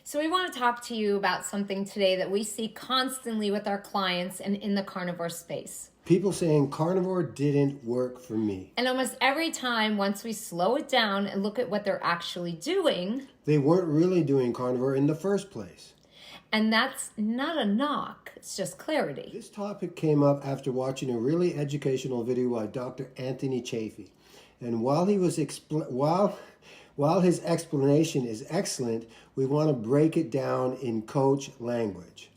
So we want to talk to you about something today that we see constantly with our clients and in the carnivore space. People saying carnivore didn't work for me. And almost every time, once we slow it down and look at what they're actually doing, They weren't really doing carnivore in the first place. and that's not a knock, it's just clarity. This topic came up after watching a really educational video by Dr. Anthony Chaffee. And while his explanation is excellent, we want to break it down in coach language.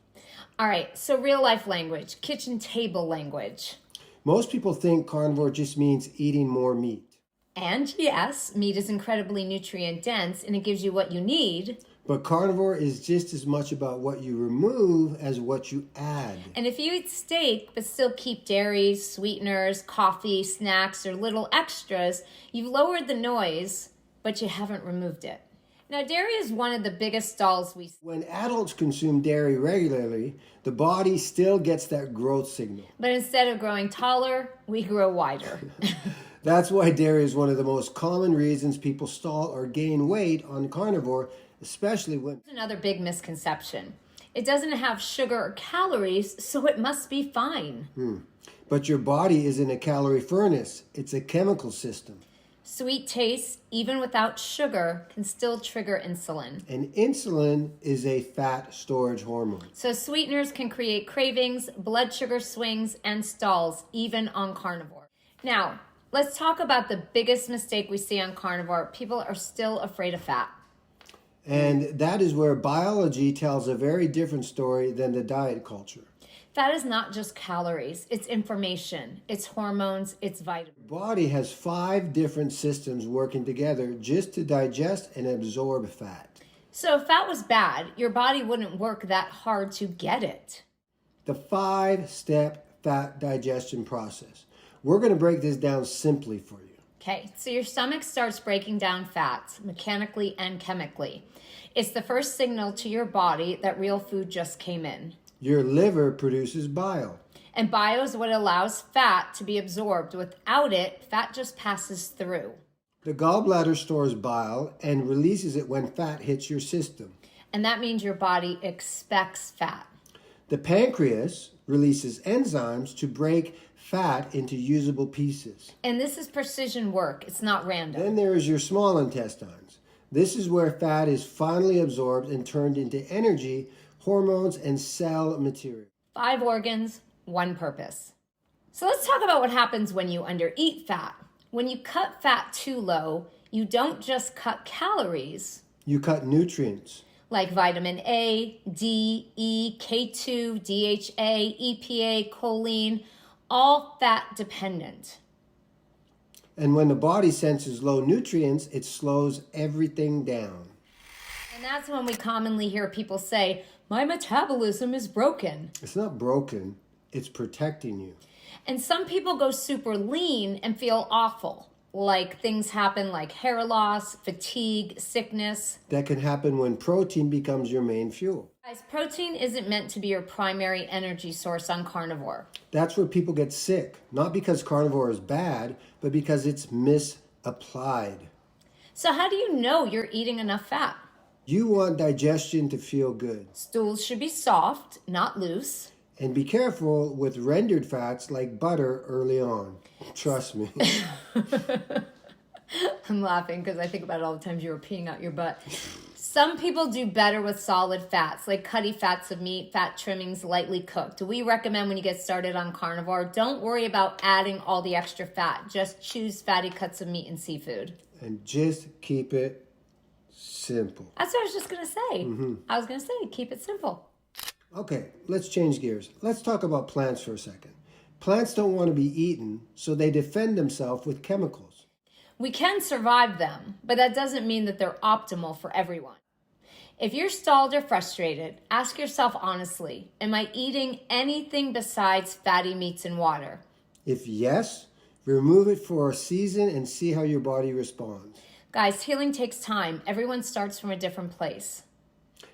All right, so real life language, kitchen table language. Most people think carnivore just means eating more meat. And yes, meat is incredibly nutrient dense and it gives you what you need. But carnivore is just as much about what you remove as what you add. And if you eat steak but still keep dairy, sweeteners, coffee, snacks, or little extras, you've lowered the noise, but you haven't removed it. Now, dairy is one of the biggest stalls we see. When adults consume dairy regularly, the body still gets that growth signal. But instead of growing taller, we grow wider. That's why dairy is one of the most common reasons people stall or gain weight on carnivore, especially when... Another big misconception. It doesn't have sugar or calories, so it must be fine. But your body isn't a calorie furnace. It's a chemical system. Sweet tastes, even without sugar, can still trigger insulin. And insulin is a fat storage hormone. So sweeteners can create cravings, blood sugar swings, and stalls, even on carnivore. Now, let's talk about the biggest mistake we see on carnivore. People are still afraid of fat. And that is where biology tells a very different story than the diet culture. Fat is not just calories, it's information, it's hormones, it's vitamins. The body has 5 different systems working together just to digest and absorb fat. So if fat was bad, your body wouldn't work that hard to get it. The 5-step fat digestion process. We're going to break this down simply for you. Okay, so your stomach starts breaking down fats mechanically and chemically. It's the first signal to your body that real food just came in. Your liver produces bile. And bile is what allows fat to be absorbed. Without it, fat just passes through. The gallbladder stores bile and releases it when fat hits your system. And that means your body expects fat. The pancreas releases enzymes to break fat into usable pieces. And this is precision work. It's not random. Then there is your small intestines. This is where fat is finally absorbed and turned into energy, hormones, and cell material. 5 organs, 1 purpose. So let's talk about what happens when you undereat fat. When you cut fat too low, you don't just cut calories. You cut nutrients. Like vitamin A, D, E, K2, DHA, EPA, choline, all fat dependent. And when the body senses low nutrients, it slows everything down. And that's when we commonly hear people say, my metabolism is broken. It's not broken, it's protecting you. And some people go super lean and feel awful. Like things happen like hair loss, fatigue, sickness. That can happen when protein becomes your main fuel. Guys, protein isn't meant to be your primary energy source on carnivore. That's where people get sick. Not because carnivore is bad, but because it's misapplied. So how do you know you're eating enough fat? You want digestion to feel good. Stools should be soft, not loose. And be careful with rendered fats like butter early on. Trust me. I'm laughing because I think about all the times you were peeing out your butt. Some people do better with solid fats, like cutty fats of meat, fat trimmings, lightly cooked. We recommend when you get started on carnivore, don't worry about adding all the extra fat. Just choose fatty cuts of meat and seafood. And just keep it simple. That's what I was just going to say. I was going to say, keep it simple. Okay, let's change gears. Let's talk about plants for a second. Plants don't want to be eaten, so they defend themselves with chemicals. We can survive them, but that doesn't mean that they're optimal for everyone. If you're stalled or frustrated, ask yourself honestly, am I eating anything besides fatty meats and water? If yes, remove it for a season and see how your body responds. Guys, healing takes time. Everyone starts from a different place.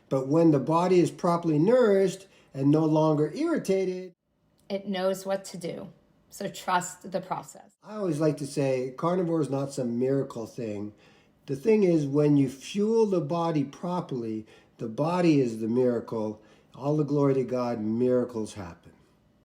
But when the body is properly nourished and no longer irritated, it knows what to do. So trust the process. I always like to say carnivore is not some miracle thing. The thing is, when you fuel the body properly, the body is the miracle. All the glory to God, miracles happen.